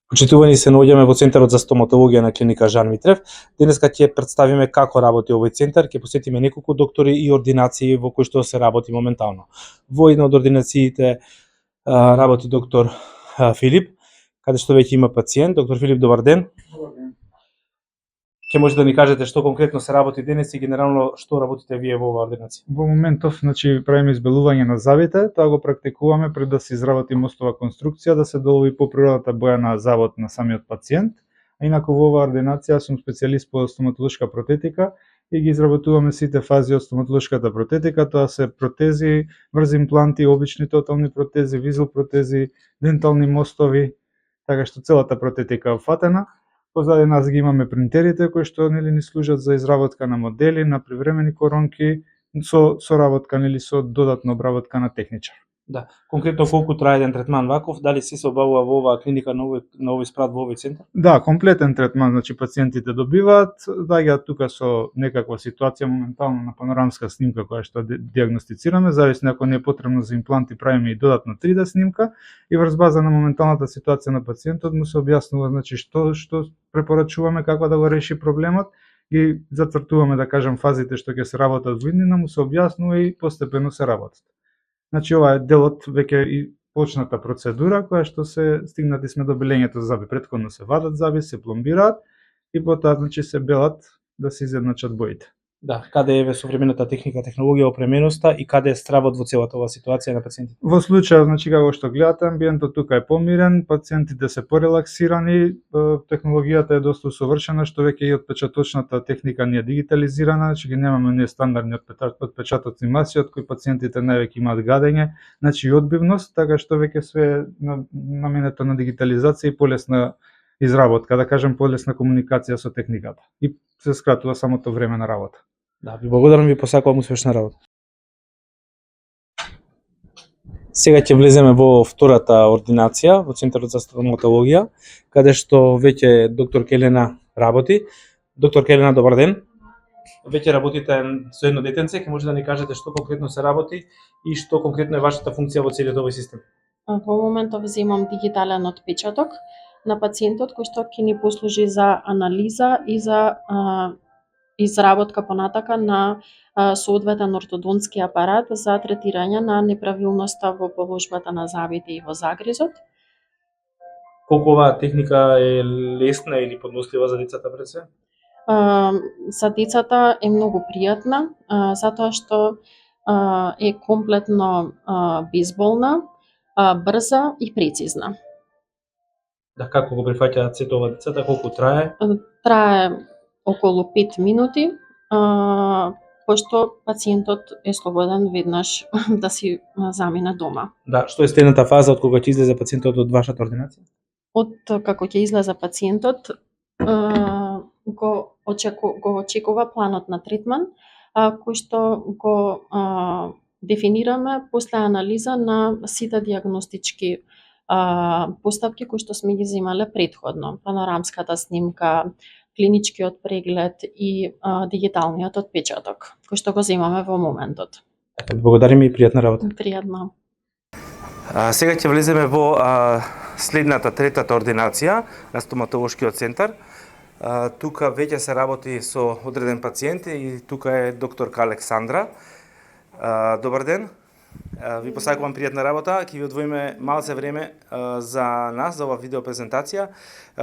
Почитувани се наоѓаме во Центарот за стоматологија на клиника Жан Митрев. Денеска ќе представиме како работи овој центар, ќе посетиме неколку доктори и ординации во кои што се работи моментално. Во една од ординациите работи доктор Филип, каде што веќе има пациент. Доктор Филип, добар ден. Добар ден. Ќе можете да ни кажете што конкретно се работи денес и генерално што работите вие во оваа ординација? Во моментов, правиме избелување на зъбите, тоа го практикуваме пред да се изработи мостова конструкција, да се долови по природата боја на зъбот на самиот пациент. А инаку во оваа ординација сум специјалист по стоматолошка протетика и ги изработуваме сите фази од стоматолошката протетика, тоа се протези, врз импланти, обични тотални протези, визил протези, дентални мостови, така што целата протетика е опфатена. Позади нас ги имаме принтерите кои што ни служат за изработка на модели, на привремени коронки, со соработка со додатна обработка на техничар. Да, конкретно колку трае еден третман ваков, дали се обавува во оваа клиника на овој спрат во овој центар? Да, комплетен третман, пациентите добиваат, доаѓаат тука со некаква ситуација моментално на панорамска снимка која што дијагностицираме, зависно ако не е потребно за импланти, правиме и додатно 3D снимка и врз база на моменталната ситуација на пациентот му се објаснува што препорачуваме, како да го реши проблемот, ги зацртуваме, да кажем, фазите што ќе се работат во иднина, му се објаснува и постепено се работат. Ова е делот веќе и почната процедура која што се стигнати сме до белењето за зъби. Претходно се вадат зъби, се пломбираат и потоа се белат да се изедначат боите. Да, каде е современата техника, технологија, опременоста и каде е стравот во целата оваа ситуација на пациентите? Во случајот, како што гледате, амбиентот тука е помирен, пациентите се порелаксирани, технологијата е доста усовршена, што веќе и отпечаточната техника не е дигитализирана, ги немаме ние стандардни отпечатоци маси од кои пациентите највеќе имаат гадење, и одбивност, така што веќе све е наменето на дигитализација и полесна изработка, да кажем полесна комуникација со техниката. И се скратува самото време на работа. Да, ви благодарам, ви посакувам успешна работа. Сега ќе влеземе во втората ординација во Центарот за стоматологија, каде што веќе доктор Келена работи. Доктор Келена, добар ден. Веќе работите со едно детенце, ќе може да ни кажете што конкретно се работи и што конкретно е вашата функција во целиот овој систем? Во моментов земам дигитален отпечаток на пациентот кој што ќе ни послужи за анализа и за изработка понатака на соодветен ортодонски апарат за третирање на неправилноста во положбата на зъбите и во загризот. Колку оваа техника е лесна или поднослива за децата пред се? За децата е многу пријатна, затоа што е комплетно безболна, брза и прецизна. Да, како го прифаќаат сето ова децата, колку трае? Трае околу 5 минути, пошто пациентот е слободен веднаш да си замине дома. Да, што е следната фаза од кога ќе излезе пациентот од вашата ординација? Од како ќе излезе пациентот, го очекува планот на третман, кој што го дефинираме после анализа на сите дијагностички постапки кои што сме ги земале претходно. Панорамската снимка, клиничкиот преглед и дигиталниот отпечаток, кој што го земаме во моментот. Благодариме и пријатна работа. Пријатно. Сега ќе влеземе во следната, третата ординација на стоматолошкиот центар. Тука веќе се работи со одреден пациент и тука е докторка Александра. Добар ден. Ви посакувам пријатна работа, ќе ви одвоиме малце време за нас, за оваа видеопрезентација.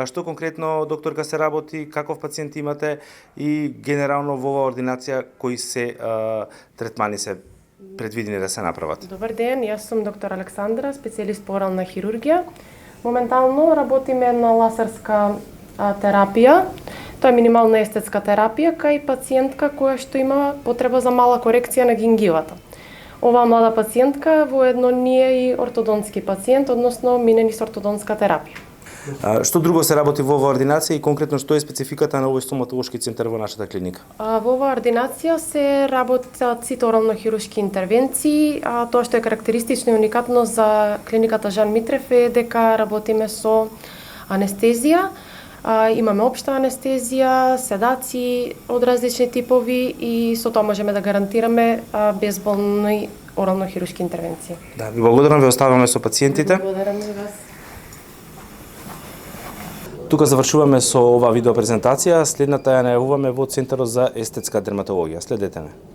Што конкретно, докторка, се работи, каков пациент имате и генерално во оваа ординација кои се третмани се предвидени да се направат? Добар ден, јас сум доктор Александра, специјалист по орална хирургија. Моментално работиме на лазерска терапија. Тоа е минимална естетска терапија кај пациентка која што има потреба за мала корекција на гингивата. Оваа млада пациентка воедно не е и ортодонски пациент, односно минени со ортодонска терапија. Што друго се работи во оваа ординација и конкретно што е спецификата на овој стоматолошки центар во нашата клиника? Во оваа ординација се работат сите орално-хируршки интервенции, тоа што е карактеристично и уникатно за клиниката Жан Митрев е дека работиме со анестезија. Имаме општа анестезија, седаци од различни типови и со тоа можеме да гарантираме безболни орално-хируршки интервенции. Да, ви благодарам, ве оставаме со пациентите. Благодарам за вас. Тука завршуваме со оваа видеопрезентација, следната ја најавуваме во Центарот за естетска дерматологија. Следете ме.